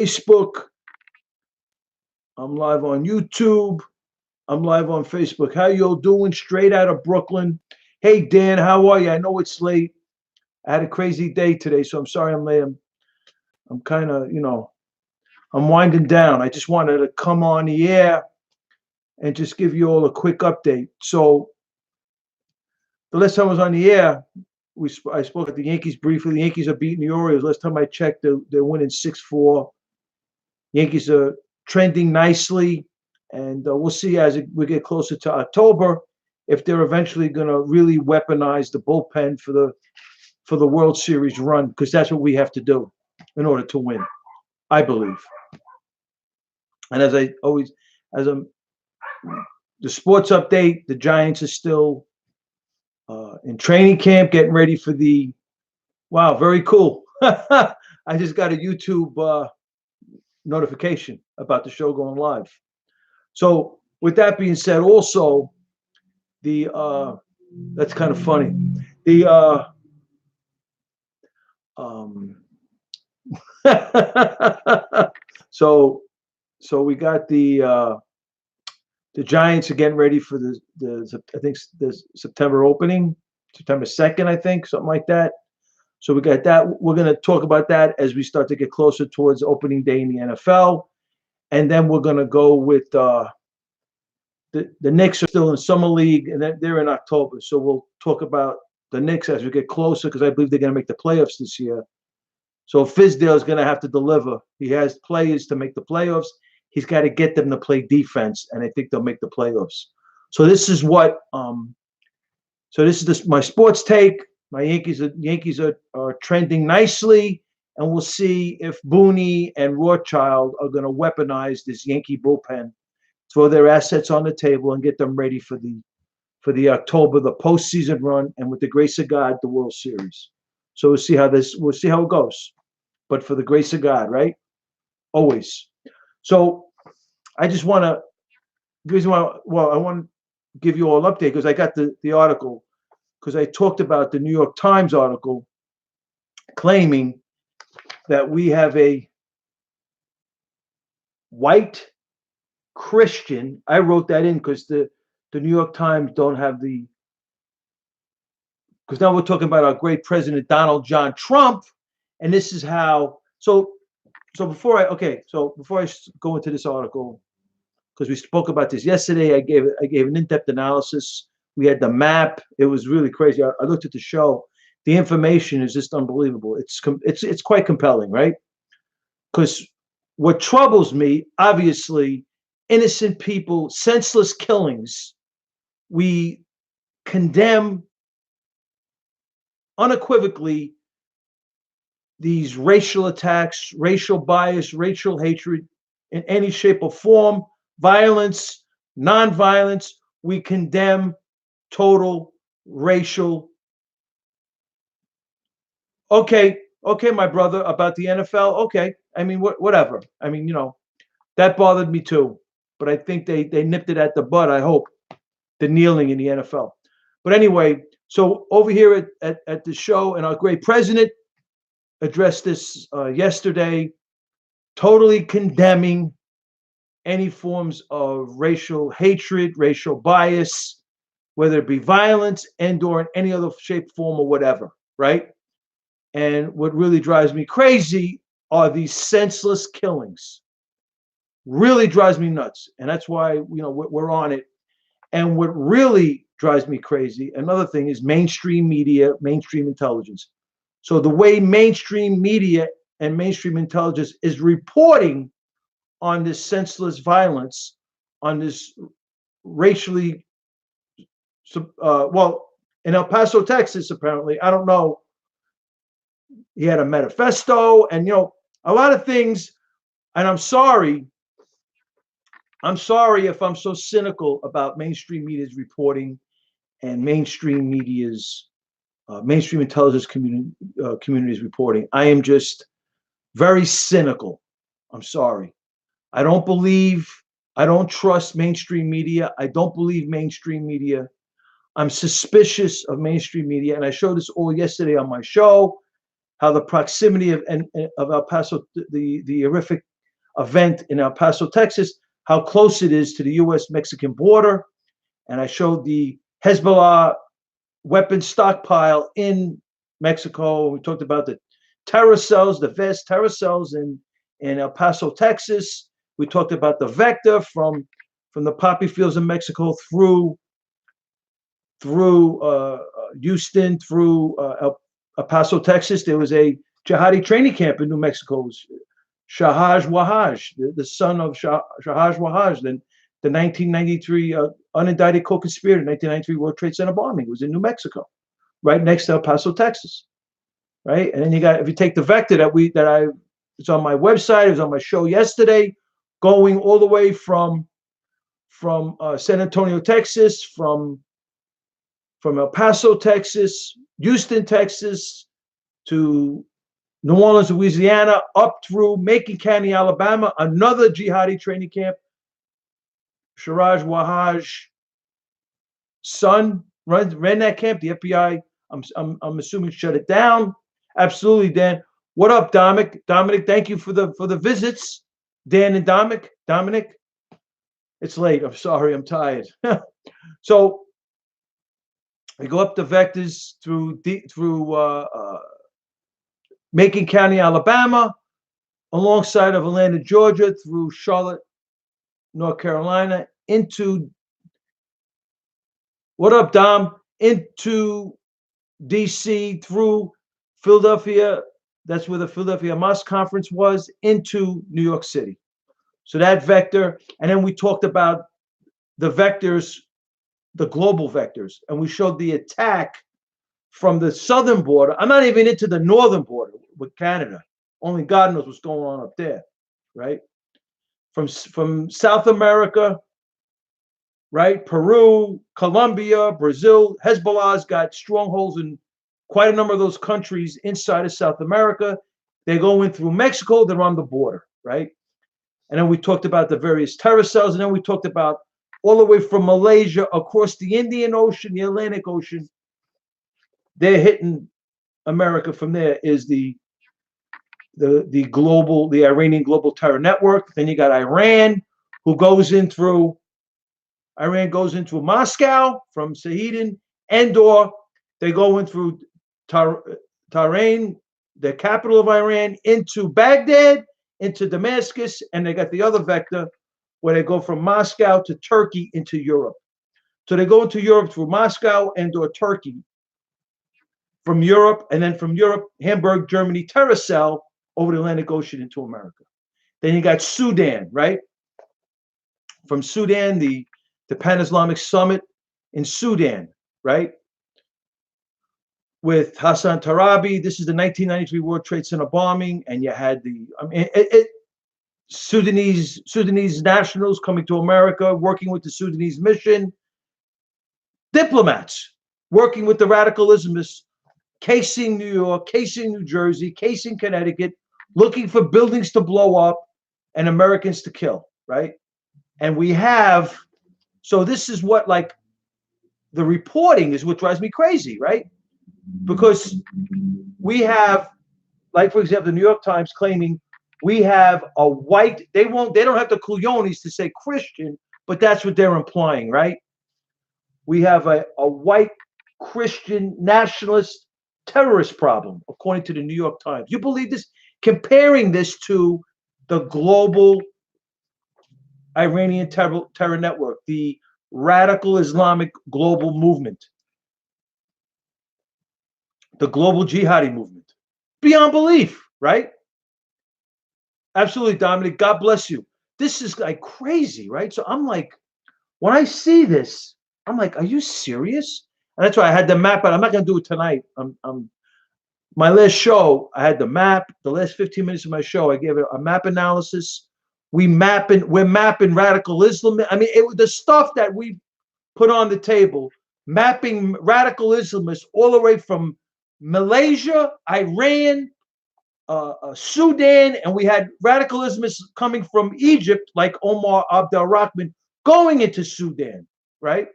Facebook. I'm live on YouTube. I'm live on Facebook. How y'all doing? Straight out of Brooklyn. Hey, Dan, how are you? I know it's late. I had a crazy day today, so I'm sorry I'm late. I'm kind of, I'm winding down. I just wanted to come on the air and just give you all a quick update. So the last time I was on the air, I spoke at the Yankees briefly. The Yankees are beating the Orioles. Last time I checked, they're winning 6-4. Yankees are trending nicely, and we'll see as we get closer to October if they're eventually going to really weaponize the bullpen for the World Series run, because that's what we have to do in order to win, I believe. And as I always, the sports update, the Giants are still in training camp, getting ready for wow, very cool. I just got a YouTube notification about the show going live. So with that being said, also that's kind of funny. So we got the Giants are getting ready for the I think the September opening, September 2nd, I think, something like that. So we got that. We're going to talk about that as we start to get closer towards opening day in the NFL. And then we're going to go with the Knicks are still in summer league, and they're in October. So we'll talk about the Knicks as we get closer, because I believe they're going to make the playoffs this year. So Fizdale is going to have to deliver. He has players to make the playoffs. He's got to get them to play defense, and I think they'll make the playoffs. So this is what. So this is my sports take. My Yankees are trending nicely, and we'll see if Booney and Rothschild are going to weaponize this Yankee bullpen, throw their assets on the table, and get them ready for the October, the postseason run, and with the grace of God, the World Series. So we'll see how it goes. But for the grace of God, right? Always. So I just want to, I want to give you all an update, because I got the article, because I talked about the New York Times article claiming that we have a white Christian. I wrote that in because the New York Times don't have because now we're talking about our great president, Donald John Trump, and this is how, so before I go into this article, because we spoke about this yesterday, I gave an in-depth analysis. We had the map. It was really crazy. I looked at the show. The information is just unbelievable. It's quite compelling, right? Because what troubles me, obviously, innocent people, senseless killings. We condemn unequivocally these racial attacks, racial bias, racial hatred in any shape or form, violence, nonviolence. We condemn total racial. Okay, my brother, about the NFL. Okay, I mean, whatever. I mean, that bothered me too. But I think they nipped it at the bud, I hope, the kneeling in the NFL. But anyway, so over here at the show, and our great president addressed this yesterday, totally condemning any forms of racial hatred, racial bias, whether it be violence and/or in any other shape, form, or whatever, right? And what really drives me crazy are these senseless killings. Really drives me nuts, and that's why we're on it. And what really drives me crazy, another thing, is mainstream media, mainstream intelligence. So the way mainstream media and mainstream intelligence is reporting on this senseless violence, on this racially, in El Paso, Texas, apparently, I don't know, he had a manifesto and, a lot of things. And I'm sorry if I'm so cynical about mainstream media's reporting and mainstream intelligence community's reporting. I am just very cynical. I'm sorry. I don't trust mainstream media. I don't believe mainstream media. I'm suspicious of mainstream media. And I showed this all yesterday on my show, how the proximity of El Paso, the horrific event in El Paso, Texas, how close it is to the U.S.-Mexican border. And I showed the Hezbollah weapon stockpile in Mexico. We talked about the terror cells, the vast terror cells in El Paso, Texas. We talked about the vector from the poppy fields in Mexico through Houston, through El Paso, Texas. There was a jihadi training camp in New Mexico. Shahaj Wahaj, the son of Shahaj Wahaj, the 1993 unindicted co-conspirator, 1993 World Trade Center bombing. It was in New Mexico, right next to El Paso, Texas, right? And then you got, if you take the vector it's on my website, it was on my show yesterday, going all the way from San Antonio, Texas, from El Paso, Texas, Houston, Texas, to New Orleans, Louisiana, up through Macon County, Alabama, another jihadi training camp. Shiraj Wahaj son ran that camp. The FBI, I'm assuming, shut it down. Absolutely, Dan. What up, Dominic? Dominic, thank you for the visits. Dan and Dominic. It's late. I'm sorry. I'm tired. So we go up the vectors through Macon County, Alabama, alongside of Atlanta, Georgia, through Charlotte, North Carolina, into, what up, Dom? Into DC, through Philadelphia. That's where the Philadelphia Mosque Conference was, into New York City. So that vector, and then we talked about the vectors, the global vectors, and we showed the attack from the southern border. I'm not even into the northern border with Canada. Only God knows what's going on up there, right? From South America, right? Peru, Colombia, Brazil. Hezbollah's got strongholds in quite a number of those countries inside of South America. They go in through Mexico. They're on the border, right? And then we talked about the various terror cells, and then we talked about all the way from Malaysia across the Indian Ocean, the Atlantic Ocean. They're hitting America from there. Is the Iranian global terror network. Then you got Iran, who goes in through Moscow from Sahedin, Endor. They go in through Tehran, the capital of Iran, into Baghdad, into Damascus, and they got the other vector where they go from Moscow to Turkey into Europe. So they go into Europe through Moscow and/or Turkey, from Europe, and then from Europe, Hamburg, Germany, terror cell over the Atlantic Ocean into America. Then you got Sudan, right? From Sudan, the Pan-Islamic Summit in Sudan, right? With Hassan Tarabi. This is the 1993 World Trade Center bombing, and you had Sudanese nationals coming to America, working with the Sudanese mission, diplomats working with the radical Islamists, casing New York, casing New Jersey, casing Connecticut, looking for buildings to blow up and Americans to kill, right? And we have, so this is what, like, the reporting is what drives me crazy, right? Because we have, like, for example, the New York Times claiming we have a white, they don't have the cuyones to say Christian, but that's what they're implying, right? We have a white Christian nationalist terrorist problem, according to the New York Times. You believe this? Comparing this to the global Iranian terror network, the radical Islamic global movement, the global jihadi movement. Beyond belief, right? Absolutely, Dominic. God bless you. This is like crazy, right? So I'm like, when I see this, I'm like, are you serious? And that's why I had the map, but I'm not going to do it tonight. My last show, I had the map. The last 15 minutes of my show, I gave it a map analysis. We're mapping radical Islam. I mean, the stuff that we put on the table, mapping radical Islamists all the way from Malaysia, Iran, Sudan, and we had radical Islamists coming from Egypt, like Omar Abdel Rahman, going into Sudan, right?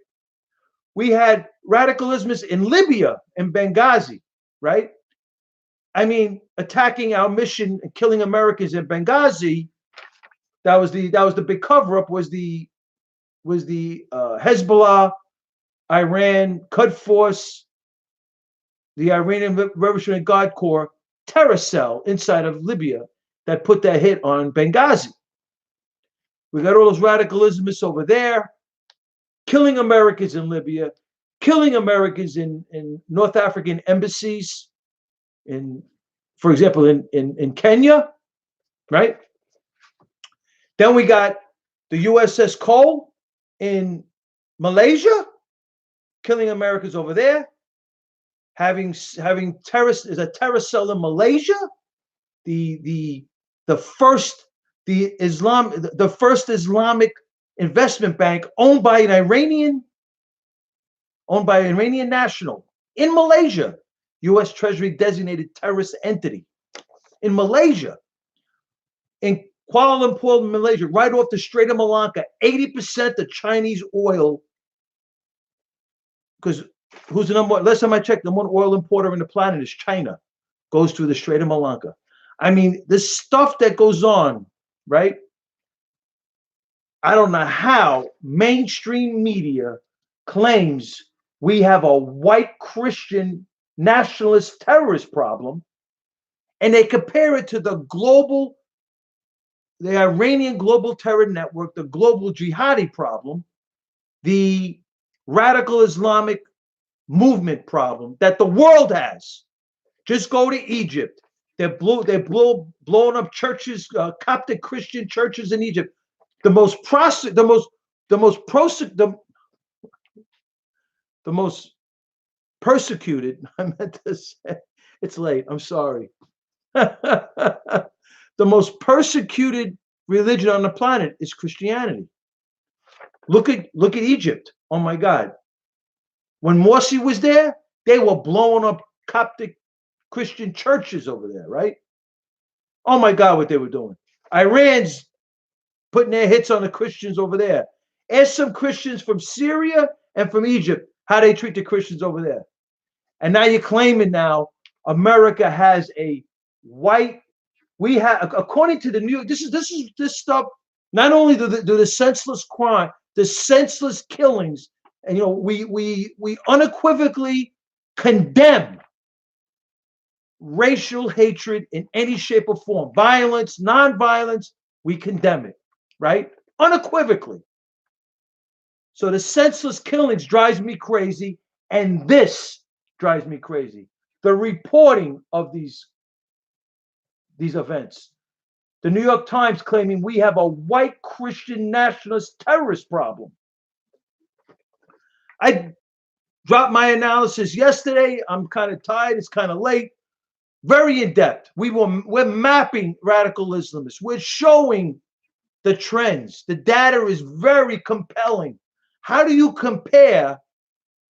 We had radical Islamists in Libya and Benghazi, right? I mean, attacking our mission and killing Americans in Benghazi, that was the big cover up was the Hezbollah, Iran, Quds Force, the Iranian Revolutionary Guard Corps terror cell inside of Libya that put that hit on Benghazi. We got all those radical Islamists over there, killing Americans in Libya, killing Americans in North African embassies, for example, in Kenya, right? Then we got the USS Cole in Malaysia, killing Americans over there, having terrorists is a terror cell in Malaysia, the first Islamic investment bank owned by an Iranian national in Malaysia, U.S. Treasury designated terrorist entity in Malaysia, in Kuala Lumpur, Malaysia, right off the Strait of Malacca. 80% of Chinese oil, because who's the number one? Last time I checked, the one oil importer on the planet is China, goes through the Strait of Malacca. I mean, the stuff that goes on, right? I don't know how mainstream media claims we have a white Christian nationalist terrorist problem, and they compare it to the Iranian global terror network, the global jihadi problem, the radical Islamic movement problem that the world has. Just go to Egypt. They're blowing up churches, Coptic Christian churches in Egypt. The most persecuted. I meant to say, it's late. I'm sorry. The most persecuted religion on the planet is Christianity. Look at Egypt. Oh my God. When Morsi was there, they were blowing up Coptic Christian churches over there, right? Oh my God, what they were doing. Iran's putting their hits on the Christians over there. Ask some Christians from Syria and from Egypt how they treat the Christians over there. And now you're claiming now America has a white. We have, according to the New York, this stuff. Not only do the senseless crime, the senseless killings, and we unequivocally condemn racial hatred in any shape or form, violence, non-violence, we condemn it, right? Unequivocally. So the senseless killings drives me crazy, and this drives me crazy. The reporting of these events. The New York Times claiming we have a white Christian nationalist terrorist problem. I dropped my analysis yesterday. I'm kind of tired. It's kind of late. Very in depth. We're mapping radical Islamists. We're showing the trends. The data is very compelling. How do you compare?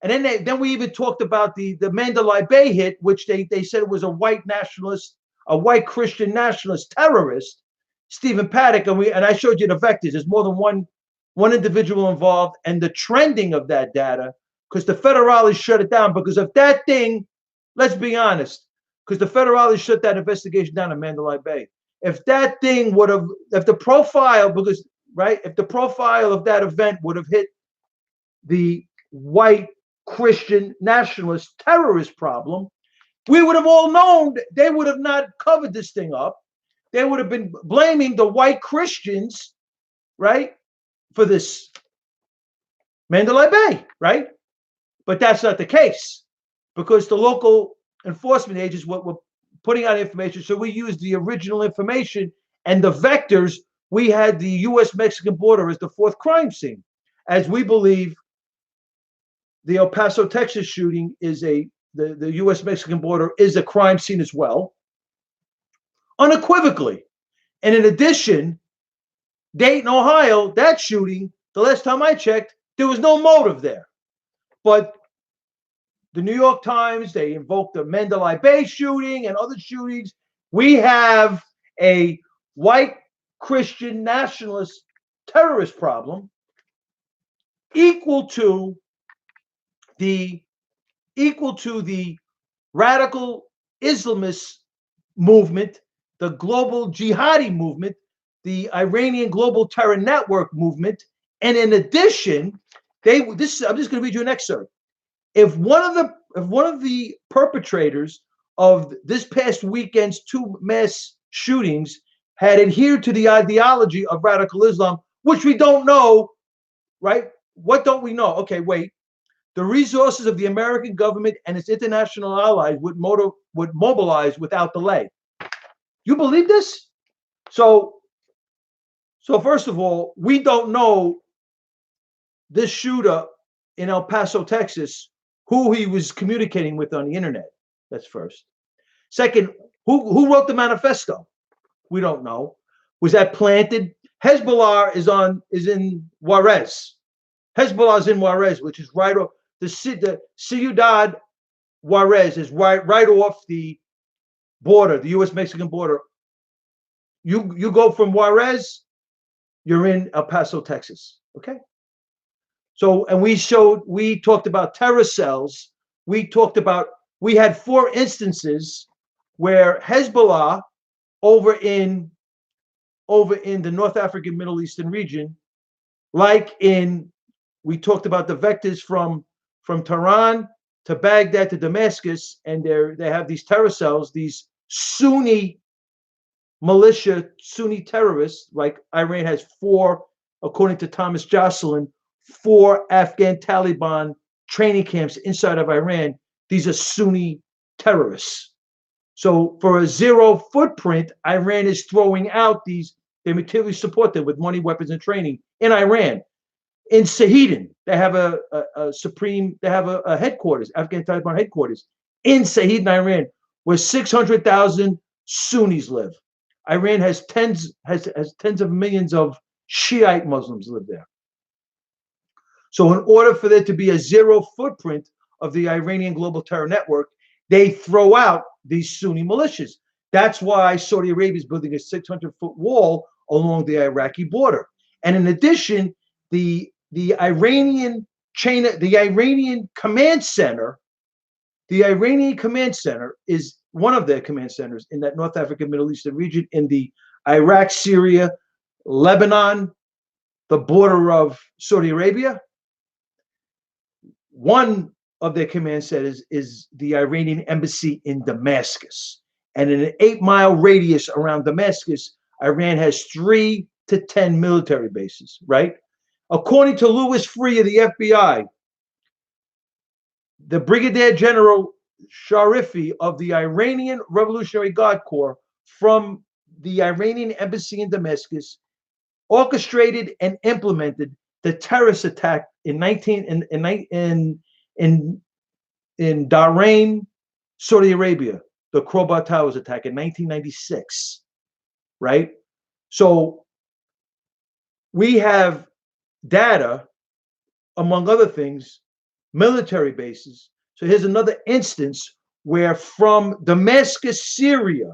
And then we even talked about the Mandalay Bay hit, which they said it was a white nationalist, a white Christian nationalist terrorist, Stephen Paddock, and I showed you the vectors. There's more than one individual involved, and the trending of that data, because the federales shut it down. Because if that thing, let's be honest, because the federales shut that investigation down in Mandalay Bay. If that thing would have, if the profile of that event would have hit the white Christian nationalist terrorist problem, we would have all known they would have not covered this thing up. They would have been blaming the white Christians, right, for this Mandalay Bay, right? But that's not the case, because the local enforcement agents were putting out information. So we used the original information and the vectors. We had the U.S.-Mexican border as the fourth crime scene, as we believe the El Paso, Texas shooting is the U.S.-Mexican border is a crime scene as well, unequivocally. And in addition, Dayton, Ohio, that shooting, the last time I checked, there was no motive there. But the New York Times, they invoked the Mandalay Bay shooting and other shootings. We have a white Christian nationalist terrorist problem equal to the radical Islamist movement, the global jihadi movement, the Iranian Global Terror Network movement, and in addition, I'm just going to read you an excerpt. If one of the perpetrators of this past weekend's two mass shootings had adhered to the ideology of radical Islam, which we don't know, right? What don't we know? Okay, wait. The resources of the American government and its international allies would mobilize without delay. You believe this? So first of all, we don't know this shooter in El Paso, Texas, who he was communicating with on the internet. That's first. Second, who wrote the manifesto? We don't know. Was that planted? Hezbollah is in Juarez. Hezbollah is in Juarez, which is right off the Ciudad Juarez is right off the border, the U.S.-Mexican border. You go from Juarez, you're in El Paso, Texas. Okay. So, and we talked about terror cells. We had 4 instances where Hezbollah over in the North African Middle Eastern region, we talked about the vectors from Tehran to Baghdad to Damascus, and they have these terror cells, these Sunni militia, Sunni terrorists, like Iran has 4, according to Thomas Jocelyn, 4 Afghan Taliban training camps inside of Iran. These are Sunni terrorists. So for a zero footprint, Iran is throwing out they materially support them with money, weapons, and training in Iran. In Sahidan, they have a headquarters, Afghan Taliban headquarters in Sahidan, Iran, where 600,000 Sunnis live. Iran has tens of millions of Shiite Muslims live there. So in order for there to be a zero footprint of the Iranian Global Terror Network, they throw out these Sunni militias. That's why Saudi Arabia is building a 600-foot wall along the Iraqi border. And in addition, the Iranian command center is one of their command centers in that North African Middle Eastern region, in the Iraq, Syria, Lebanon, the border of Saudi Arabia. One of their command centers is the Iranian embassy in Damascus. And in an 8-mile radius around Damascus, Iran has 3 to 10 military bases, right? According to Louis Freeh of the FBI, the Brigadier General Sharifi of the Iranian Revolutionary Guard Corps from the Iranian embassy in Damascus orchestrated and implemented the terrorist attack in Bahrain, Saudi Arabia, the Crowbar Towers attack in 1996, right? So we have data, among other things, military bases. So here's another instance where from Damascus, Syria,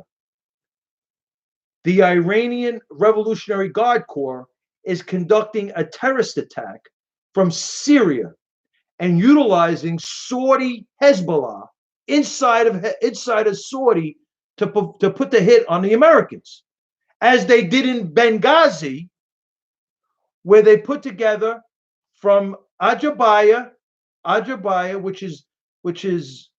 the Iranian Revolutionary Guard Corps is conducting a terrorist attack from Syria and utilizing Saudi Hezbollah inside of Saudi to put the hit on the Americans, as they did in Benghazi, where they put together from Ajabaya, which is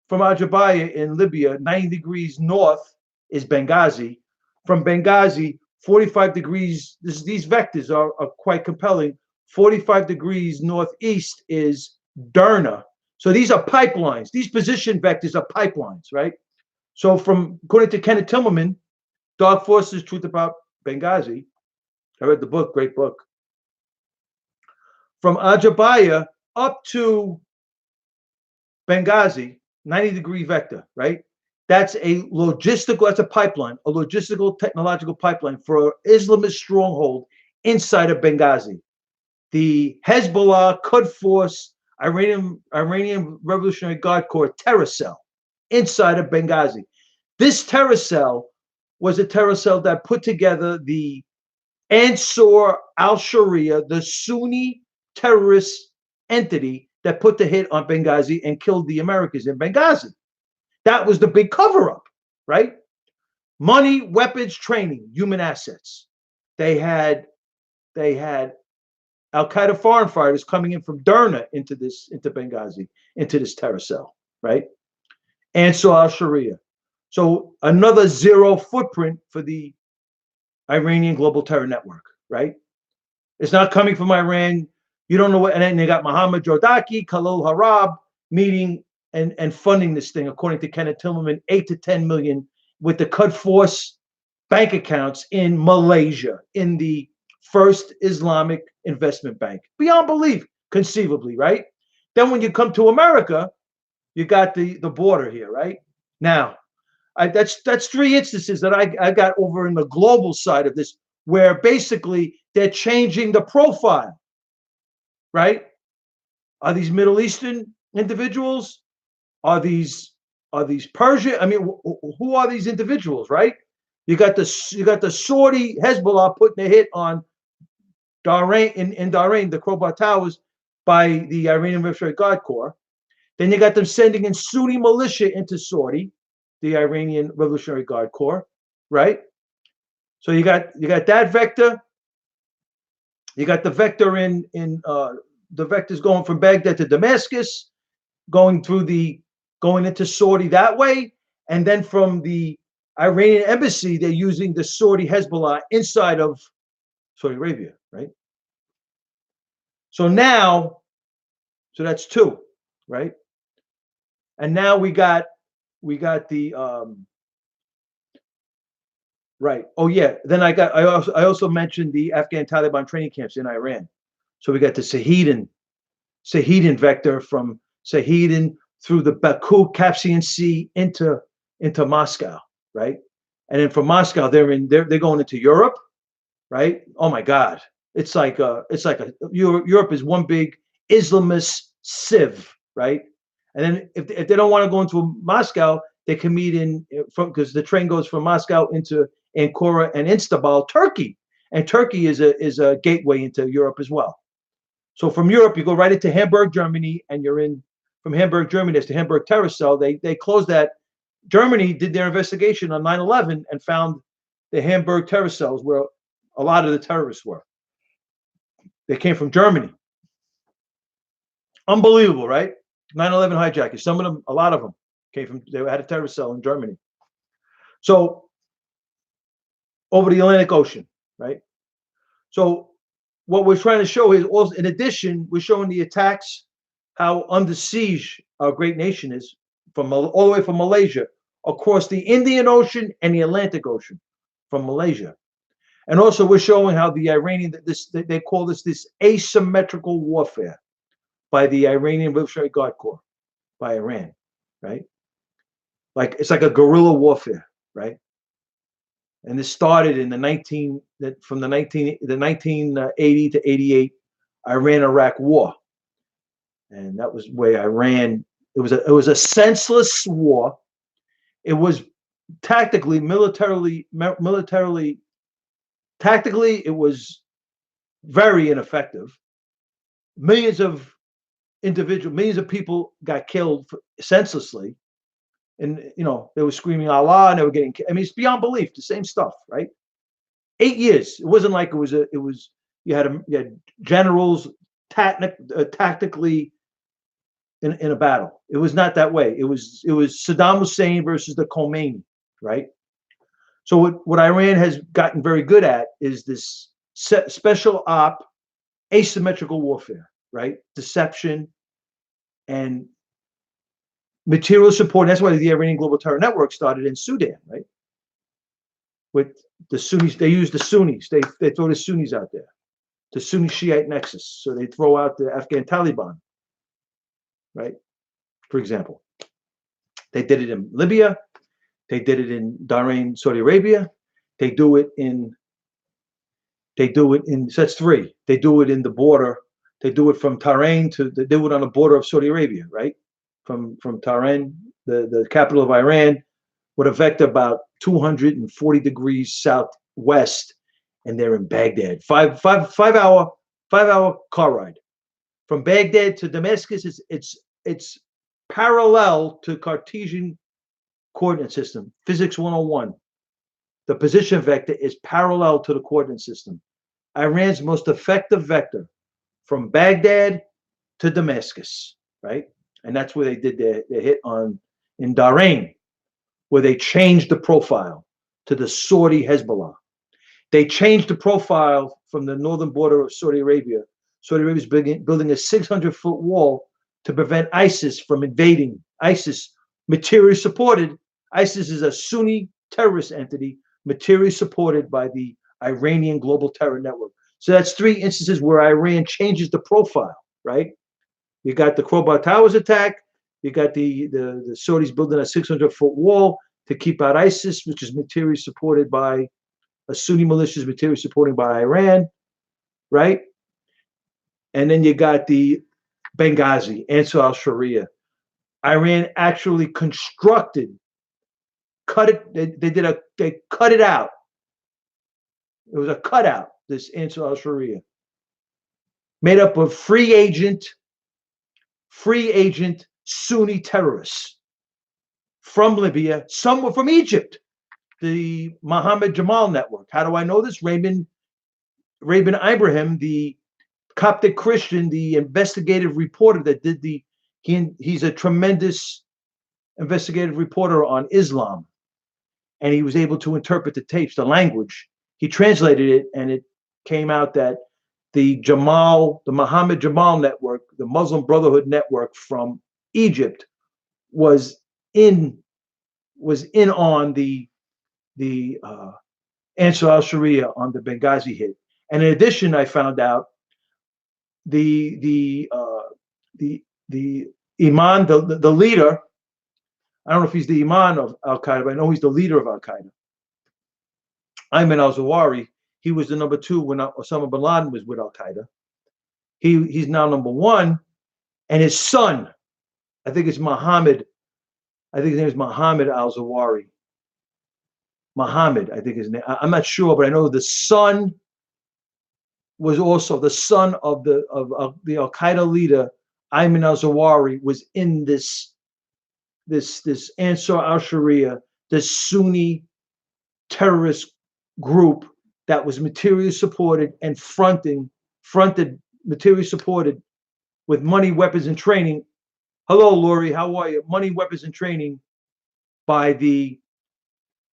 from Ajabaya in Libya, 90 degrees north is Benghazi. From Benghazi, 45 degrees, these vectors are quite compelling. 45 degrees northeast is Derna. So these are pipelines. These position vectors are pipelines, right? So according to Kenneth Timmerman, Dark Forces, Truth About Benghazi, I read the book, great book. From Ajabaya up to Benghazi, 90-degree vector, right? That's a pipeline, a logistical technological pipeline for an Islamist stronghold inside of Benghazi. The Hezbollah, Quds Force, Iranian Revolutionary Guard Corps terror cell inside of Benghazi. This terror cell was a terror cell that put together the Ansar al-Sharia, the Sunni terrorist entity that put the hit on Benghazi and killed the Americans in Benghazi. That was the big cover-up, right? money, weapons, training, human assets. They had they had Al Qaeda foreign fighters coming in from Derna into Benghazi, into this terror cell, right? Ansar al Sharia. So another zero footprint for the Iranian global terror network, right? It's not coming from Iran. You don't know what. And then they got Mohammad Jordaki, Khalil Harab meeting and funding this thing, according to Kenneth Tillerman, 8 to 10 million with the Qud Force bank accounts in Malaysia, in the First Islamic Investment Bank. Beyond belief, conceivably, right? Then when you come to America, you got the border here, right? Now, that's three instances that I got over in the global side of this, where basically they're changing the profile, right? Are these Middle Eastern individuals? Are these Persian? I mean, who are these individuals, right? You got the Saudi Hezbollah putting a hit on Bahrain in Bahrain, the Khobar Towers, by the Iranian Revolutionary Guard Corps. Then you got them sending in Sunni militia into Saudi, the Iranian Revolutionary Guard Corps, right? So you got that vector. You got the vector in the vectors going from Baghdad to Damascus, going into Saudi that way, and then from the Iranian embassy, they're using the Saudi Hezbollah inside of Saudi Arabia, right? So that's two, right? And now we got the right. Oh yeah. Then I also mentioned the Afghan Taliban training camps in Iran. So we got the Sahidan vector from Sahidan through the Baku Caspian Sea into Moscow, right? And then from Moscow, they're going into Europe, right? Oh my God, Europe is one big Islamist sieve, right? And then if they don't want to go into Moscow, they can meet because the train goes from Moscow into Ankara and Istanbul, Turkey, and Turkey is a gateway into Europe as well. So from Europe, you go right into Hamburg, Germany, and you're in from Hamburg, Germany. That's the Hamburg terror cell. They closed that. Germany did their investigation on 9/11 and found the Hamburg terror cells where a lot of the terrorists were. They came from Germany. Unbelievable, right? 9/11 hijackers. Some of them, a lot of them, they had a terror cell in Germany. So over the Atlantic Ocean, right? So what we're trying to show is also, in addition, we're showing the attacks, how under siege our great nation is, from all the way from Malaysia across the Indian Ocean and the Atlantic Ocean from Malaysia. And also we're showing how the Iranian, they call this asymmetrical warfare by the Iranian Revolutionary Guard Corps, by Iran, right? Like it's like a guerrilla warfare, right? And this started in the 1980 to 88 Iran-Iraq war, and that was where Iran. It was a senseless war. It was tactically, militarily, tactically, it was very ineffective. Millions of people got killed senselessly. And they were screaming Allah, and they were getting. I mean, it's beyond belief. The same stuff, right? 8 years. It wasn't like it was. You had generals tactically in a battle. It was not that way. It was Saddam Hussein versus the Khomeini, right? So what Iran has gotten very good at is this special op, asymmetrical warfare, right? Deception and material support. That's why the Iranian Global Terror Network started in Sudan, right? With the Sunnis, they use the Sunnis. They throw the Sunnis out there, the Sunni Shiite nexus. So they throw out the Afghan Taliban, right? For example, they did it in Libya. They did it in Bahrain, Saudi Arabia. They do it in. So that's three. They do it in the border. They do it from Tehran they do it on the border of Saudi Arabia, right? From Tehran, the capital of Iran, with a vector about 240 degrees southwest, and they're in Baghdad. Five hour car ride from Baghdad to Damascus. It's parallel to Cartesian coordinate system, physics 101. the position vector is parallel to the coordinate system. Iran's most effective vector from Baghdad to Damascus, right? And that's where they did their hit on in Bahrain, where they changed the profile to the Saudi Hezbollah. They changed the profile from the northern border of Saudi Arabia. Saudi Arabia is building a 600-foot wall to prevent ISIS from invading. ISIS, materially supported. ISIS is a Sunni terrorist entity, materially supported by the Iranian global terror network. So that's three instances where Iran changes the profile, right? You got the Khobar Towers attack. You got the Saudis building a 600-foot wall to keep out ISIS, which is materially supported by a Sunni militia, materially supported by Iran, right? And then you got the Benghazi, Ansar al-Sharia. Iran actually constructed, cut it. They cut it out. It was a cutout. This Ansar al-Sharia, made up of free agent Sunni terrorists from Libya. Some were from Egypt. The Mohammed Jamal network. How do I know this? Rabin Ibrahim, the Coptic Christian, the investigative reporter that did he's a tremendous investigative reporter on Islam, and he was able to interpret the tapes, the language. He translated it, and it came out that the Mohammed Jamal network, the Muslim Brotherhood network from Egypt, was in on the Ansar al-Sharia on the Benghazi hit. And in addition, I found out the imam, the leader. I don't know if he's the imam of Al Qaeda, but I know he's the leader of Al Qaeda. Ayman al-Zawahiri. He was the number 2 when Osama bin Laden was with Al Qaeda. He's now number 1, and his son, I think it's Muhammad. I think his name is Muhammad al-Zawahiri. Muhammad, I think his name. I'm not sure, but I know the son was also the son of the Al Qaeda leader Ayman al-Zawahiri was in this Ansar al-Sharia, this Sunni terrorist group that was materially supported and fronted materially supported with money, weapons, and training. Hello, Lori, how are you? Money, weapons, and training by the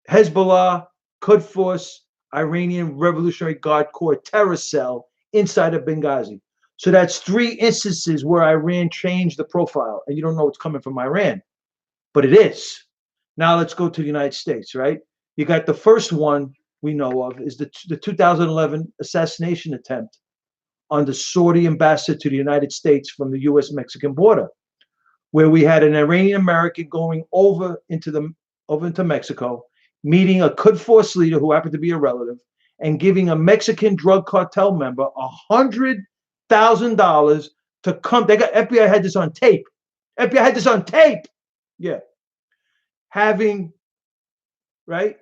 Hezbollah, Quds Force, Iranian Revolutionary Guard Corps terror cell inside of Benghazi. So that's 3 instances where Iran changed the profile, and you don't know what's coming from Iran, but it is. Now let's go to the United States, right? You got the first one we know of is the 2011 assassination attempt on the Saudi ambassador to the United States from the U.S.-Mexican border, where we had an Iranian American going over into Mexico, meeting a Quds Force leader who happened to be a relative, and giving a Mexican drug cartel member $100,000 to come. FBI had this on tape. FBI had this on tape. Yeah. Right?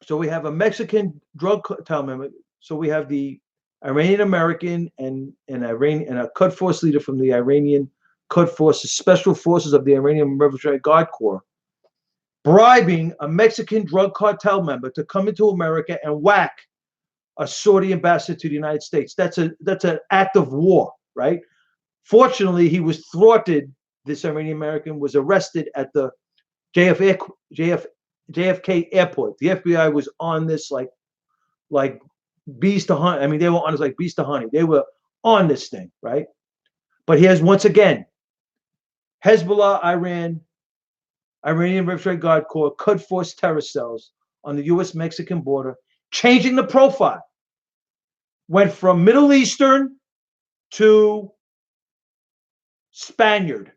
So we have a Mexican drug cartel member. So we have the Iranian American and a Quds Force leader from the Iranian Quds Force, special forces of the Iranian Revolutionary Guard Corps, bribing a Mexican drug cartel member to come into America and whack a Saudi ambassador to the United States. That's an act of war, right? Fortunately, he was thwarted. This Iranian American was arrested at the JFK airport. The FBI was on this like bees to honey. I mean, they were on this like bees to honey. They were on this thing, right? But here's once again, Hezbollah, Iranian Revolutionary Guard Corps, Quds Force terror cells on the U.S.-Mexican border, changing the profile. Went from Middle Eastern to Spaniard.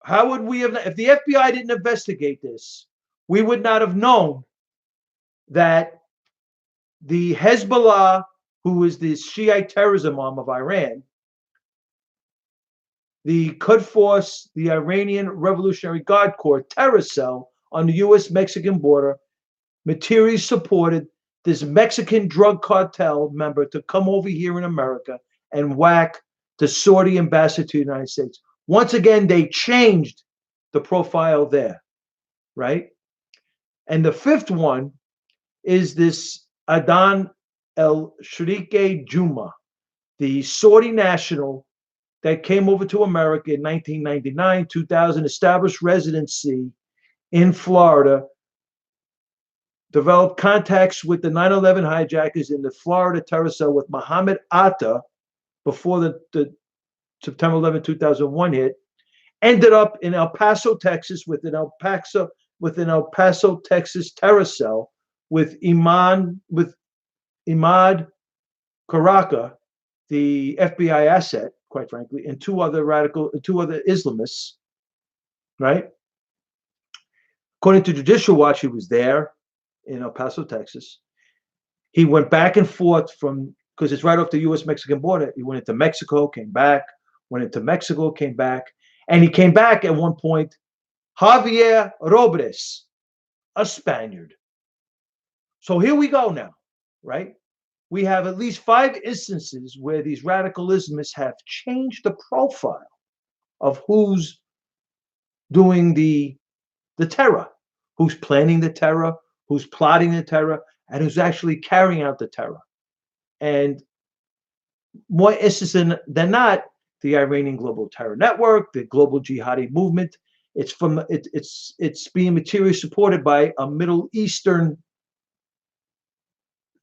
How would we have, if the FBI didn't investigate this, we would not have known that the Hezbollah, who is the Shiite terrorism arm of Iran, the Quds Force, the Iranian Revolutionary Guard Corps terror cell on the U.S.-Mexican border, materially supported this Mexican drug cartel member to come over here in America and whack the Saudi ambassador to the United States. Once again, they changed the profile there, right? And the fifth one is this Adan El Shrike Juma, the Saudi national that came over to America in 1999, 2000, established residency in Florida, developed contacts with the 9/11 hijackers in the Florida terror cell with Mohammed Atta before the September 11, 2001 hit, ended up in El Paso, Texas with an El Paso, Texas terror cell with Imad Karaka, the FBI asset, quite frankly, and two other Islamists, right? According to Judicial Watch, he was there in El Paso, Texas. He went back and forth because it's right off the U.S.-Mexican border. He went into Mexico, came back, went into Mexico, came back, and he came back at one point, Javier Robles, a Spaniard. So here we go now, right? We have at least 5 instances where these radical Islamists have changed the profile of who's doing the terror, who's planning the terror, who's plotting the terror, and who's actually carrying out the terror. And more instances than not, the Iranian Global Terror Network, the global jihadi movement, it's being materially supported by a Middle Eastern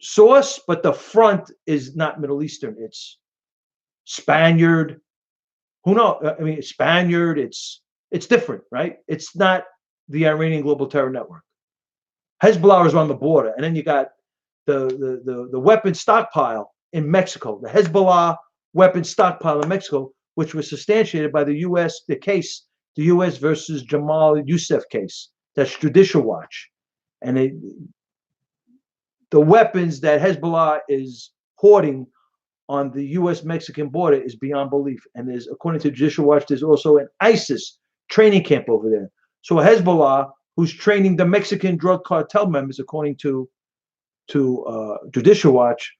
source, but the front is not Middle Eastern. It's Spaniard. Who knows? I mean, it's Spaniard. It's different, right? It's not the Iranian Global Terror Network. Hezbollah is on the border, and then you got the weapon stockpile in Mexico, the Hezbollah weapon stockpile in Mexico, which was substantiated by the U.S. the U.S. versus Jamal Youssef case. That's Judicial Watch, and the weapons that Hezbollah is hoarding on the U.S.-Mexican border is beyond belief. And there's, according to Judicial Watch, there's also an ISIS training camp over there. So Hezbollah, who's training the Mexican drug cartel members, according to Judicial Watch,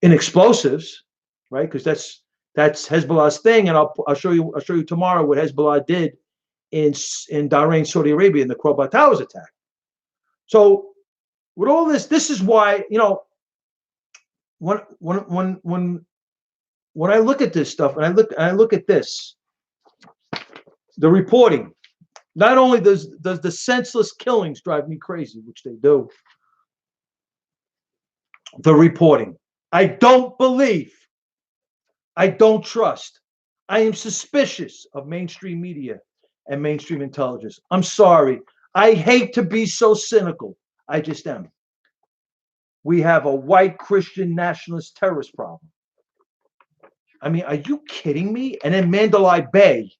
in explosives, right? Because that's Hezbollah's thing, and I'll show you tomorrow what Hezbollah did in Bahrain, Saudi Arabia, in the Khobar Towers attack. So with all this is why, you know, when I look at this stuff and I look at this, the reporting, not only does the senseless killings drive me crazy, which they do, the reporting, I don't believe, I don't trust, I am suspicious of mainstream media and mainstream intelligence. I'm sorry. I hate to be so cynical. I just am. We have a white Christian nationalist terrorist problem. I mean, are you kidding me? And then Mandalay Bay,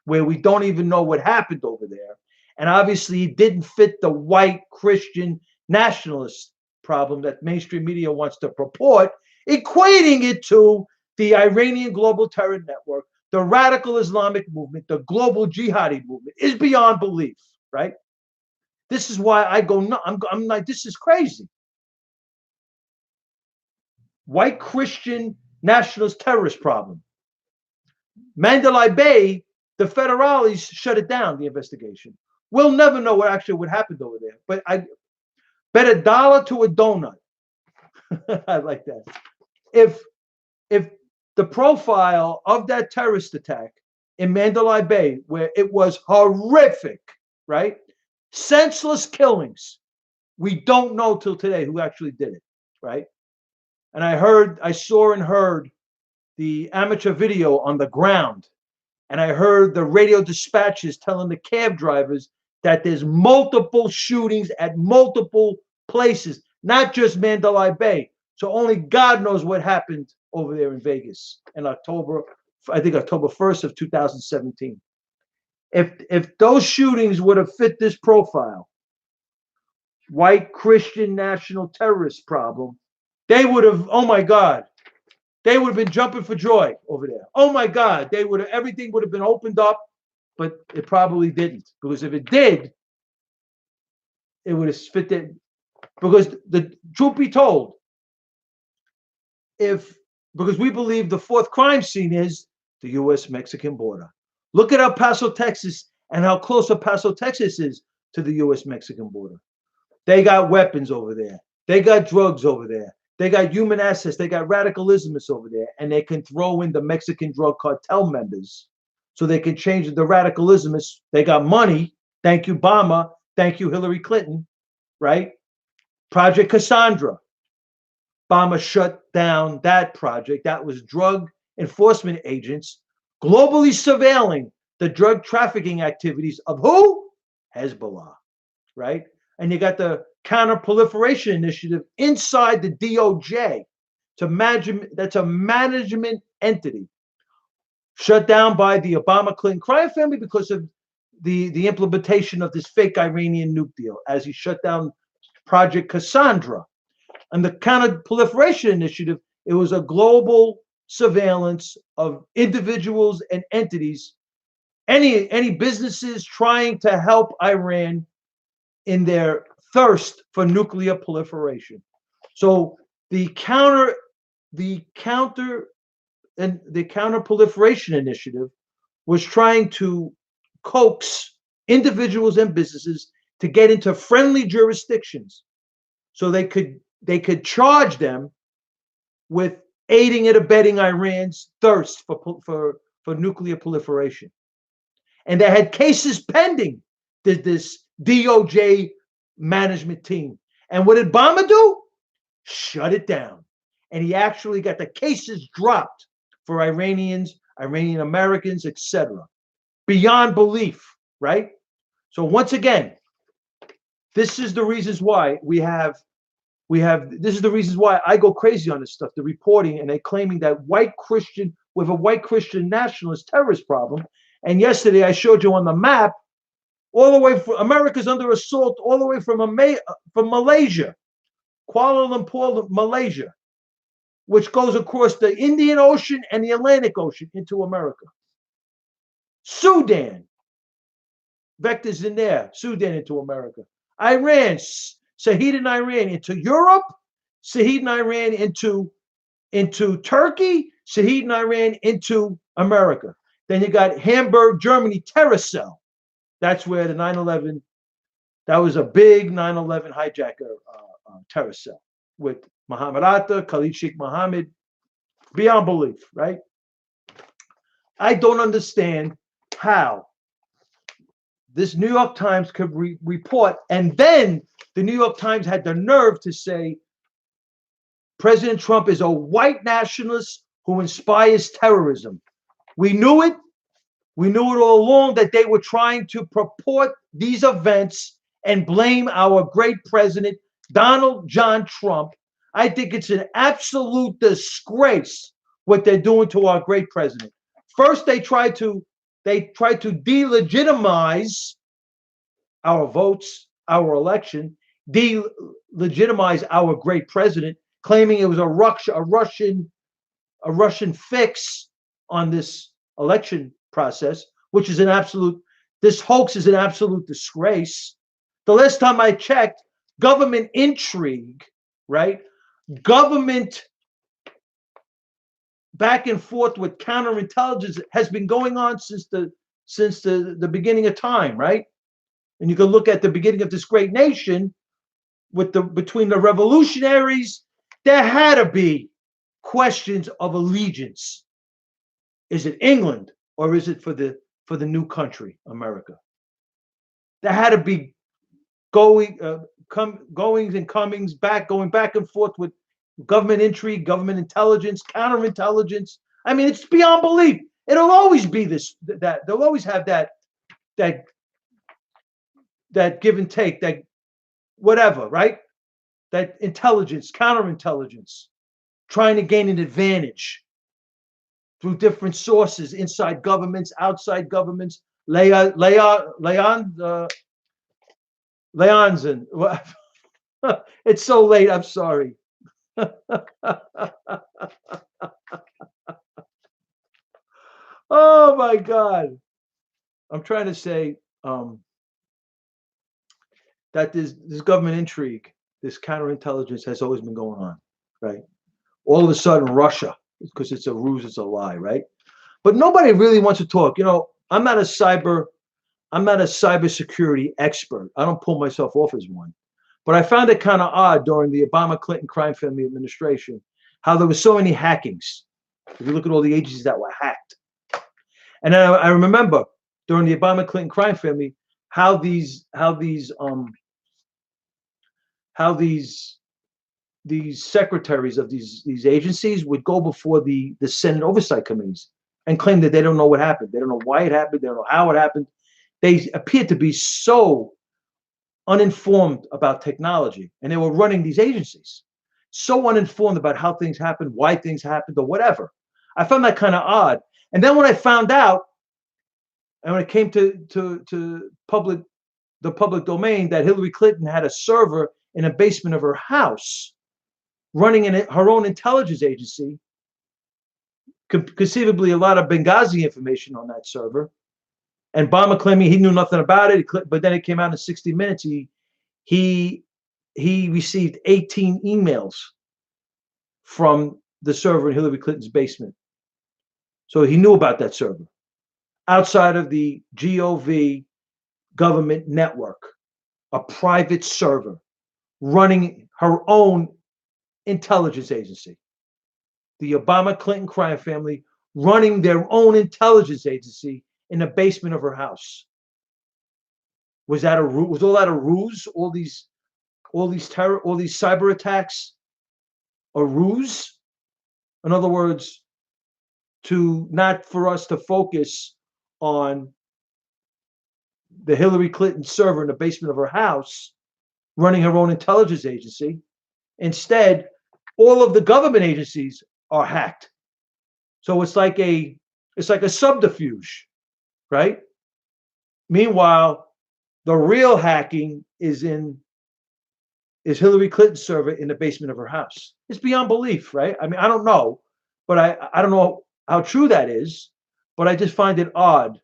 where we don't even know what happened over there. And obviously it didn't fit the white Christian nationalist problem that mainstream media wants to purport, equating it to the Iranian Global Terror Network, the radical Islamic movement, the global jihadi movement, is beyond belief, right? This is why I go, no, I'm like, this is crazy. White Christian nationalist terrorist problem. Mandalay Bay, the federales shut it down, the investigation. We'll never know what happened over there. But I bet $1 to a donut. I like that. If the profile of that terrorist attack in Mandalay Bay, where it was horrific, right? Senseless killings. We don't know till today who actually did it, right? And I saw and heard the amateur video on the ground, and I heard the radio dispatches telling the cab drivers that there's multiple shootings at multiple places, not just Mandalay Bay. So only God knows what happened over there in Vegas in October 1st of 2017. If those shootings would have fit this profile, white Christian national terrorist problem, they would have, oh my God, they would have been jumping for joy over there. Oh my God, everything would have been opened up, but it probably didn't. Because if it did, it would have fit it. Because the truth be told, because we believe the fourth crime scene is the U.S.-Mexican border. Look at El Paso, Texas, and how close El Paso, Texas is to the U.S.-Mexican border. They got weapons over there. They got drugs over there. They got human assets. They got radicalismus over there. And they can throw in the Mexican drug cartel members so they can change the radicalismus. They got money. Thank you, Obama. Thank you, Hillary Clinton, right? Project Cassandra. Obama shut down that project. That was drug enforcement agents globally surveilling the drug trafficking activities of who? Hezbollah, right? And you got the Counter-Proliferation Initiative inside the DOJ. That's a management entity shut down by the Obama-Clinton crime family because of the implementation of this fake Iranian nuke deal, as he shut down Project Cassandra. And the Counter-Proliferation Initiative, it was a global surveillance of individuals and entities, any businesses trying to help Iran in their thirst for nuclear proliferation. So the Counter-Proliferation Initiative was trying to coax individuals and businesses to get into friendly jurisdictions so they could charge them with aiding and abetting Iran's thirst for nuclear proliferation. And they had cases pending, this DOJ management team. And what did Obama do? Shut it down. And he actually got the cases dropped for Iranians, Iranian Americans, etc. Beyond belief, right? So once again, this is the reasons why this is the reasons why I go crazy on this stuff, the reporting, and they claiming that we have a white Christian nationalist terrorist problem. And yesterday I showed you on the map, all the way from America's under assault, all the way from Malaysia, Kuala Lumpur, Malaysia, which goes across the Indian Ocean and the Atlantic Ocean into America. Sudan, vectors in there, Sudan into America. Iran, Sahid and Iran into Europe, Sahid and Iran into Turkey, Sahid and Iran into America. Then you got Hamburg, Germany, terror cell. That's where the 9/11, that was a big 9/11 hijacker terror cell with Muhammad Atta, Khalid Sheikh Mohammed, beyond belief, right? I don't understand how this New York Times could report, and then the New York Times had the nerve to say President Trump is a white nationalist who inspires terrorism. We knew it. We knew it all along that they were trying to purport these events and blame our great president, Donald John Trump. I think it's an absolute disgrace what they're doing to our great president. First, they try to delegitimize our votes, our election, delegitimize our great president, claiming it was a Russian fix on this election process, which is this hoax is an absolute disgrace. The last time I checked, government intrigue, right? Government back and forth with counterintelligence has been going on since the beginning of time, right? And you can look at the beginning of this great nation between the revolutionaries. There had to be questions of allegiance. Is it England or is it for the new country, America? There had to be goings and comings going back and forth with government intrigue, government intelligence, counterintelligence. I mean, it's beyond belief. It'll always be that they'll always have that give and take, that whatever, right? That intelligence, counterintelligence, trying to gain an advantage through different sources, inside governments, outside governments. Leonzen. It's so late. I'm sorry. Oh my God. I'm trying to say that this government intrigue, this counterintelligence has always been going on, right? All of a sudden, Russia, because it's a ruse, it's a lie, right? But nobody really wants to talk. You know, I'm not a cybersecurity expert. I don't pull myself off as one. But I found it kind of odd during the Obama-Clinton crime family administration how there was so many hackings. If you look at all the agencies that were hacked, and I remember during the Obama-Clinton crime family how these secretaries of these agencies would go before the Senate oversight committees and claim that they don't know what happened. They don't know why it happened. They don't know how it happened. They appeared to be so uninformed about technology, and they were running these agencies so uninformed about how things happened, why things happened, or whatever. I found that kind of odd. And then when I found out, and when it came to the public domain, that Hillary Clinton had a server in a basement of her house running in her own intelligence agency, conceivably a lot of Benghazi information on that server. And Obama claiming he knew nothing about it, but then it came out in 60 Minutes. He received 18 emails from the server in Hillary Clinton's basement. So he knew about that server outside of the GOV government network, a private server running her own intelligence agency. The Obama-Clinton crime family running their own intelligence agency in the basement of her house. Was all that a ruse? All these cyber attacks, a ruse? In other words, not for us to focus on the Hillary Clinton server in the basement of her house, running her own intelligence agency. Instead, all of the government agencies are hacked. So it's like a subterfuge, right? Meanwhile, the real hacking is Hillary Clinton's server in the basement of her house. It's beyond belief, right? I mean, I don't know, but I don't know how true that is, but I just find it odd.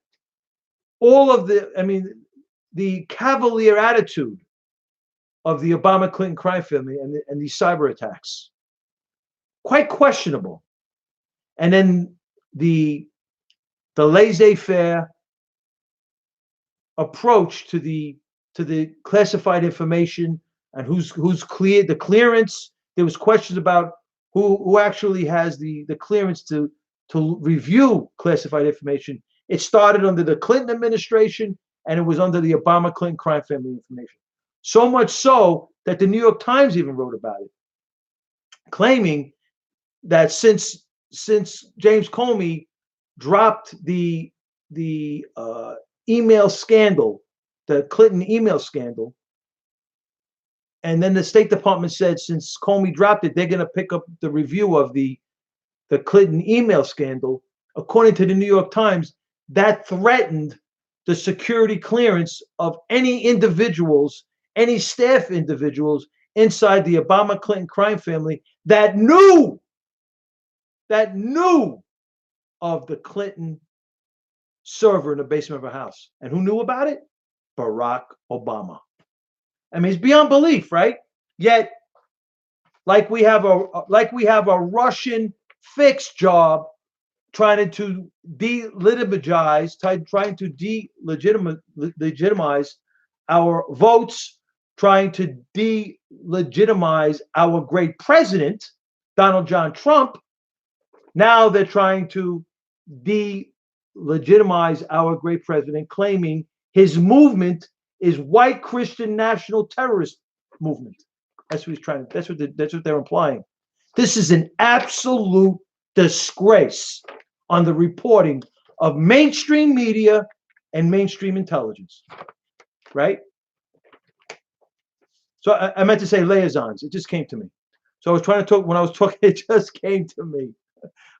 The cavalier attitude of the Obama-Clinton crime family and these cyber attacks, quite questionable. And then the laissez-faire approach to the classified information and who's cleared the clearance. There was questions about who actually has the clearance to review classified information. It started under the Clinton administration, and it was under the Obama-Clinton crime family information. So much so that the New York Times even wrote about it, claiming that since James Comey dropped the email scandal, the Clinton email scandal, and then the State Department said since Comey dropped it, they're going to pick up the review of the Clinton email scandal. According to the New York Times, that threatened the security clearance of any staff individuals inside the Obama-Clinton crime family that knew of the Clinton server in the basement of her house. And who knew about it? Barack Obama. I mean, it's beyond belief, right? Yet, like we have a Russian fixed job trying to delegitimize our votes, trying to delegitimize our great president, Donald John Trump. Now they're trying to delegitimize our great president, claiming his movement is white Christian national terrorist movement. That's what they're implying. This is an absolute disgrace on the reporting of mainstream media and mainstream intelligence, right? So I meant to say liaisons. It just came to me. So I was trying to talk, when I was talking, it just came to me,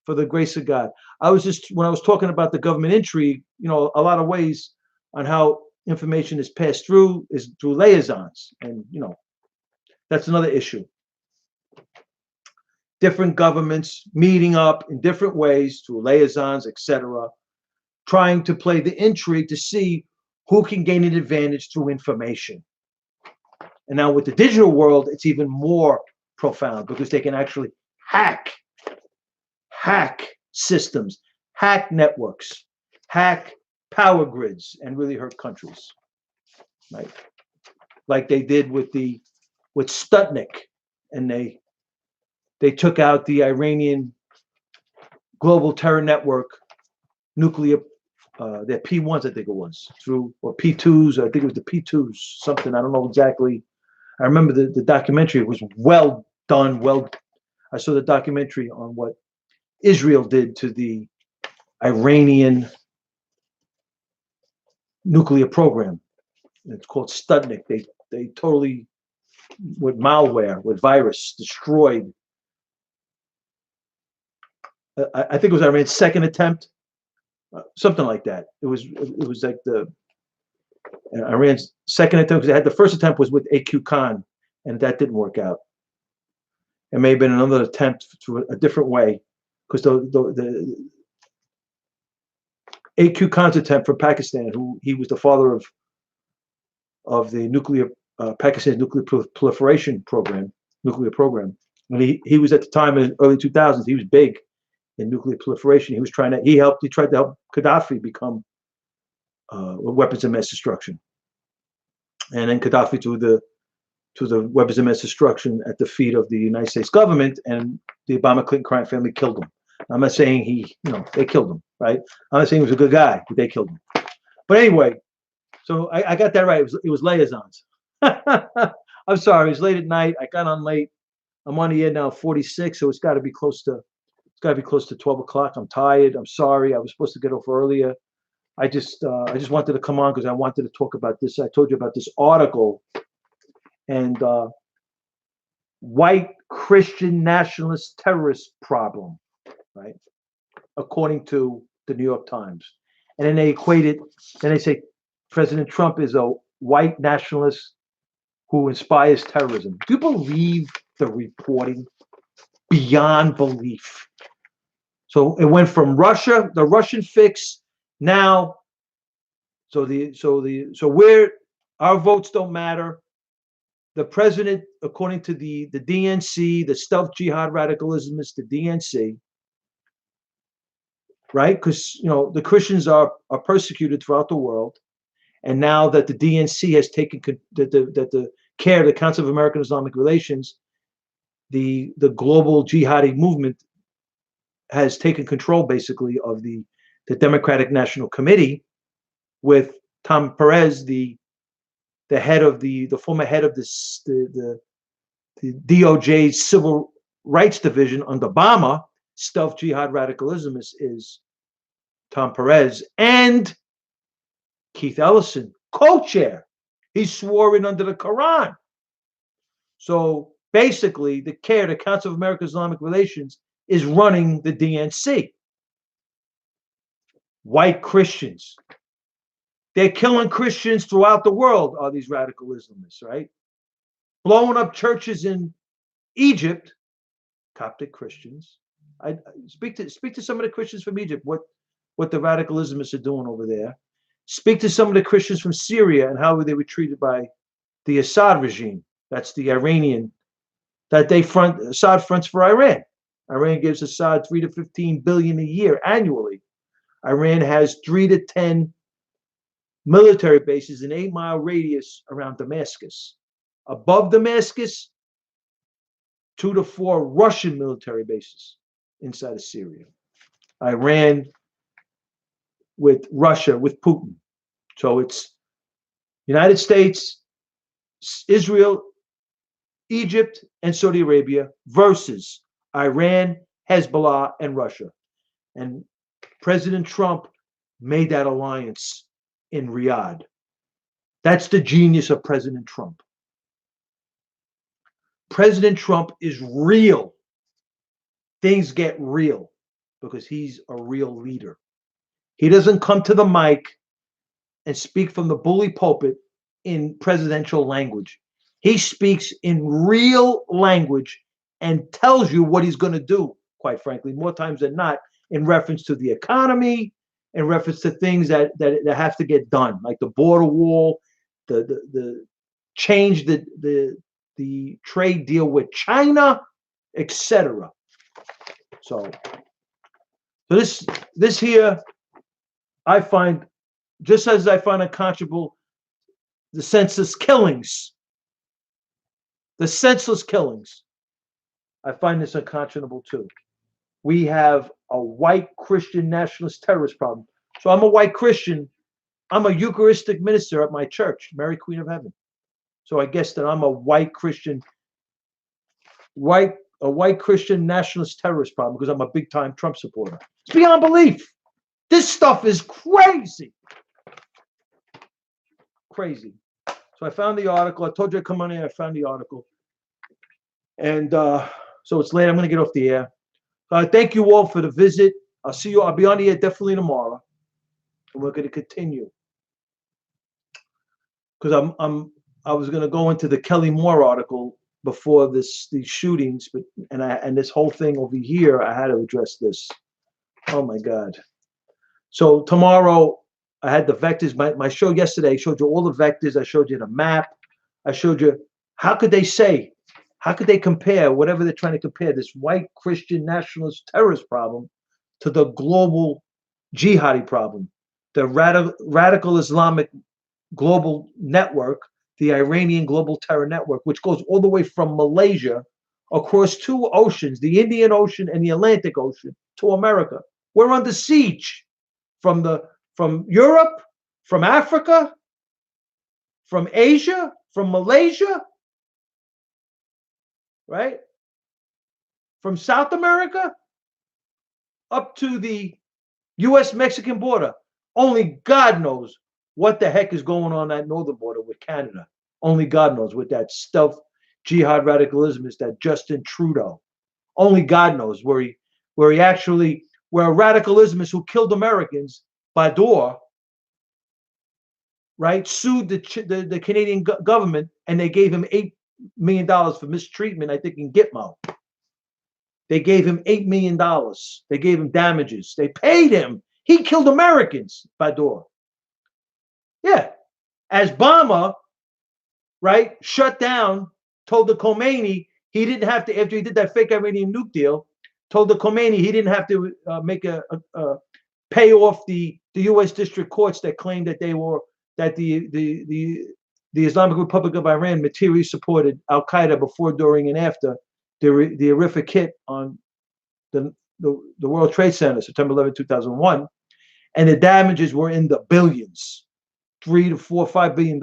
for the grace of God. When I was talking about the government intrigue, a lot of ways on how information is passed through is through liaisons. And, that's another issue. Different governments meeting up in different ways through liaisons, etc., trying to play the intrigue to see who can gain an advantage through information. And now with the digital world, it's even more profound because they can actually hack systems, hack networks, hack power grids, and really hurt countries, right? Like they did with the with Sputnik, and they took out the Iranian global terror network nuclear. Their P1s, I think it was, through, or P2s, I think it was the P2s, something, I don't know exactly. I remember the documentary. It was well done. I saw the documentary on what Israel did to the Iranian nuclear program. It's called Sputnik. They totally, with malware, with virus, destroyed. I think it was Iran's second attempt, something like that. It was like the Iran's second attempt, because they had the first attempt was with AQ Khan, and that didn't work out. It may have been another attempt through a different way, because the AQ Khan's attempt for Pakistan, who he was the father of the nuclear Pakistan's nuclear proliferation program, nuclear program, and he was at the time in the early 2000s. He was big in nuclear proliferation. He tried to help Gaddafi become weapons of mass destruction, and then Gaddafi to the weapons of mass destruction at the feet of the United States government, and the Obama Clinton crime family killed him. I'm not saying they killed him, right? I'm not saying he was a good guy, but they killed him. But anyway, so I got that right. It was liaisons. I'm sorry, it's late at night. I got on late. I'm on the air now, 46, so it's got to be close to 12 o'clock. I'm tired. I'm sorry. I was supposed to get off earlier. I just wanted to come on because I wanted to talk about this. I told you about this article, and white Christian nationalist terrorist problem, right? According to the New York Times. And then they say President Trump is a white nationalist who inspires terrorism. Do you believe the reporting? Beyond belief. So it went from Russia, the Russian fix, now, so where our votes don't matter. The president, according to the DNC, the stealth jihad radicalism is the DNC, right? Because the Christians are persecuted throughout the world, and now that the DNC has taken the Council of American Islamic Relations, the global jihadi movement has taken control basically of the Democratic National Committee, with Tom Perez, the head of the former head of the DOJ's Civil Rights Division under Obama. Stealth jihad radicalism is Tom Perez, and Keith Ellison, co-chair. He swore in under the Quran. So basically, the Council of American Islamic Relations is running the DNC. White Christians. They're killing Christians throughout the world, are these radical Islamists, right? Blowing up churches in Egypt, Coptic Christians. I speak to some of the Christians from Egypt, what the radical Islamists are doing over there. Speak to some of the Christians from Syria and how they were treated by the Assad regime. That's the Iranian, that Assad fronts for Iran. Iran gives Assad 3 to 15 billion a year annually. Iran has 3 to 10 military bases in 8-mile radius around Damascus. Above Damascus, 2 to 4 Russian military bases inside of Syria. Iran with Russia, with Putin. So it's United States, Israel, Egypt, and Saudi Arabia versus Iran, Hezbollah, and Russia. And President Trump made that alliance in Riyadh. That's the genius of President Trump. President Trump is real. Things get real because he's a real leader. He doesn't come to the mic and speak from the bully pulpit in presidential language. He speaks in real language and tells you what he's going to do, quite frankly, more times than not, in reference to the economy, in reference to things that have to get done, like the border wall, the change the trade deal with China, etc. So this here, I find, just as I find unconscionable the senseless killings The senseless killings. I find this unconscionable too. We have a white Christian nationalist terrorist problem. So I'm a white Christian. I'm a Eucharistic minister at my church, Mary Queen of Heaven. So I guess that I'm a white Christian, a white Christian nationalist terrorist problem because I'm a big time Trump supporter. It's beyond belief. This stuff is crazy. Crazy. So I found the article. I told you I'd come on here. I found the article. And so it's late. I'm going to get off the air. Thank you all for the visit. I'll see you. I'll be on the air definitely tomorrow. And we're going to continue. Because I was going to go into the Kelly Moore article before these shootings, but and this whole thing over here, I had to address this. Oh my God. So tomorrow I had the vectors. My show yesterday, I showed you all the vectors. I showed you the map. I showed you how could they compare whatever they're trying to compare this white Christian nationalist terrorist problem to the global jihadi problem, the radical Islamic global network, the Iranian global terror network, which goes all the way from Malaysia across two oceans, the Indian Ocean and the Atlantic Ocean, to America. We're under siege from Europe, from Africa, from Asia, from Malaysia, right? From South America up to the US-Mexican border. Only God knows what the heck is going on at northern border with Canada. Only God knows what that stealth jihad radicalism is, that Justin Trudeau. Only God knows where a radicalism is who killed Americans by door, right? Sued the Canadian government, and they gave him $8 million for mistreatment, I think, in Gitmo. They gave him $8 million. They gave him damages. They paid him. He killed Americans by door. Yeah. As Obama, right, shut down, told the Khomeini he didn't have to, after he did that fake Iranian nuke deal, told the Khomeini he didn't have to pay off the U.S. district courts that claimed that the Islamic Republic of Iran materially supported Al Qaeda before, during, and after the horrific hit on the World Trade Center, September 11, 2001, and the damages were in the billions, $3 to $4, $5 billion.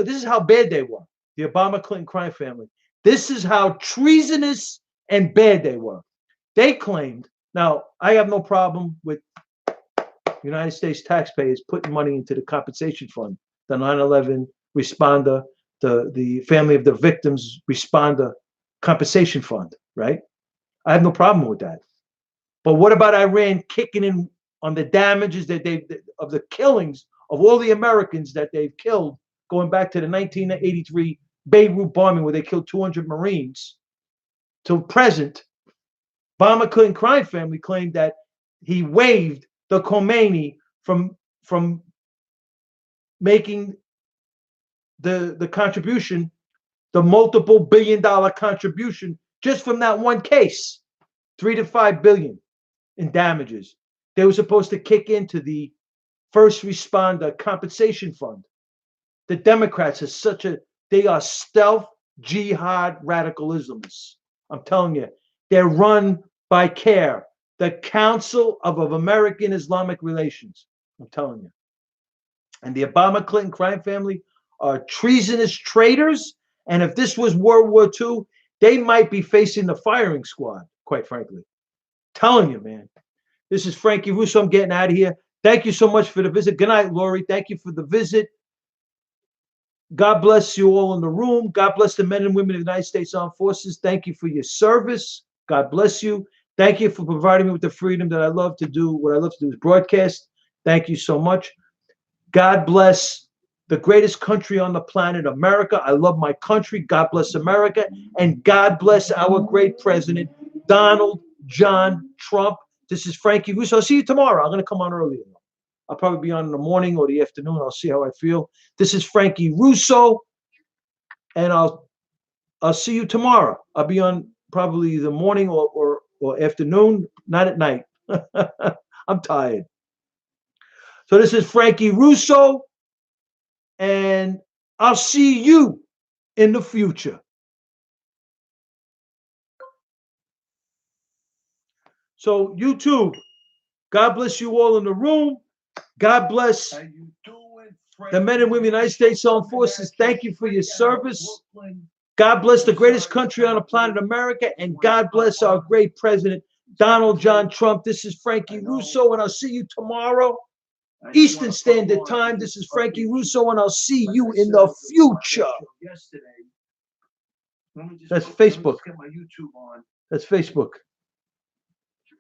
This is how bad they were. The Obama-Clinton crime family. This is how treasonous and bad they were. They claimed. Now, I have no problem with United States taxpayers putting money into the compensation fund, the 9/11 responder, the family of the victims responder compensation fund, right? I have no problem with that. But what about Iran kicking in on the damages of the killings of all the Americans that they've killed, going back to the 1983 Beirut bombing where they killed 200 Marines till present? Obama Clinton crime family claimed that he waived the Khomeini from making the contribution, the multiple billion-dollar contribution just from that one case, $3 to $5 billion in damages. They were supposed to kick into the first responder compensation fund. The Democrats they are stealth jihad radicalisms. I'm telling you, they're run by CARE, the Council of American Islamic Relations. I'm telling you. And the Obama Clinton crime family are treasonous traitors. And if this was World War II, they might be facing the firing squad, quite frankly. Telling you, man. This is Frankie Russo. I'm getting out of here. Thank you so much for the visit. Good night, Lori. Thank you for the visit. God bless you all in the room. God bless the men and women of the United States Armed Forces. Thank you for your service. God bless you. Thank you for providing me with the freedom that I love to do. What I love to do is broadcast. Thank you so much. God bless the greatest country on the planet, America. I love my country. God bless America. And God bless our great president, Donald John Trump. This is Frankie Russo. I'll see you tomorrow. I'm going to come on earlier. I'll probably be on in the morning or the afternoon. I'll see how I feel. This is Frankie Russo, and I'll see you tomorrow. I'll be on probably the morning or afternoon, not at night. I'm tired. So this is Frankie Russo, and I'll see you in the future. So YouTube, God bless you all in the room. God bless the men and women of the United States Armed Forces. Thank you for your service. God bless the greatest country on the planet, America, and God bless our great president, Donald John Trump. This is Frankie Russo, and I'll see you tomorrow, Eastern Standard Time. This is Frankie Russo, and I'll see you in the future. That's Facebook. That's Facebook.